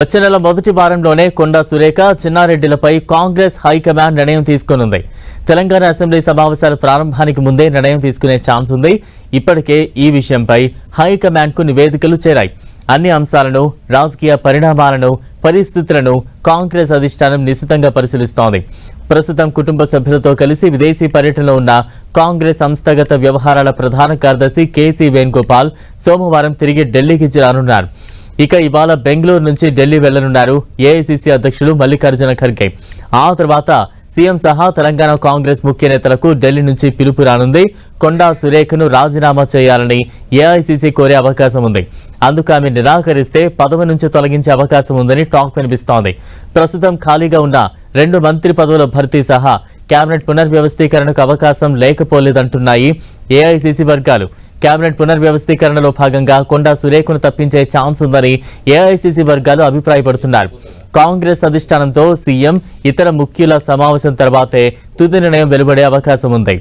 వచ్చే నెల మొదటి వారంలోనే కొండా సురేఖ చిన్నారెడ్డిలపై కాంగ్రెస్ హైకమాండ్ నిర్ణయం తీసుకునుంది. తెలంగాణ అసెంబ్లీ సమావేశాల ప్రారంభానికి ముందే నిర్ణయం తీసుకునే ఛాన్స్ ఉంది. ఇప్పటికే ఈ విషయంపై హైకమాండ్కు నివేదికలు చేరాయి. అన్ని అంశాలను, రాజకీయ పరిణామాలను, పరిస్థితులను కాంగ్రెస్ అధిష్టానం నిశితంగా పరిశీలిస్తోంది. ప్రస్తుతం కుటుంబ సభ్యులతో కలిసి విదేశీ పర్యటనలో ఉన్న కాంగ్రెస్ సంస్థాగత వ్యవహారాల ప్రధాన కార్యదర్శి కేసీ వేణుగోపాల్ సోమవారం తిరిగి ఢిల్లీకి చేరనున్నారు. ఇక ఇవాళ బెంగళూరు నుంచి ఢిల్లీ వెళ్లనున్నారు ఏఐసీసీ అధ్యక్షులు మల్లికార్జున ఖర్గే. ఆ తర్వాత సీఎం సహా తెలంగాణ కాంగ్రెస్ ముఖ్య నేతలకు ఢిల్లీ నుంచి పిలుపు రానుంది. కొండా సురేఖను రాజీనామా చేయాలని ఏఐసీసీ కోరే అవకాశం ఉంది. అందుకు ఆమె నిరాకరిస్తే పదవి నుంచి తొలగించే అవకాశం ఉందని టాక్ వినిపిస్తోంది. ప్రస్తుతం ఖాళీగా ఉన్న 2 మంత్రి పదవుల భర్తీ సహా కేబినెట్ పునర్వ్యవస్థీకరణకు అవకాశం లేకపోలేదంటున్నాయి ఏఐసీసీ వర్గాలు. కేబినెట్ పునర్వ్యవస్థీకరణలో భాగంగా కొండా సురేఖను తప్పించే ఛాన్స్ ఉందని ఏఐసీసీ వర్గాలు అభిప్రాయపడుతున్నారు. కాంగ్రెస్ అధిష్టానంతో సీఎం, ఇతర ముఖ్యుల సమావేశం తర్వాతే తుది నిర్ణయం వెలువడే అవకాశం ఉంది.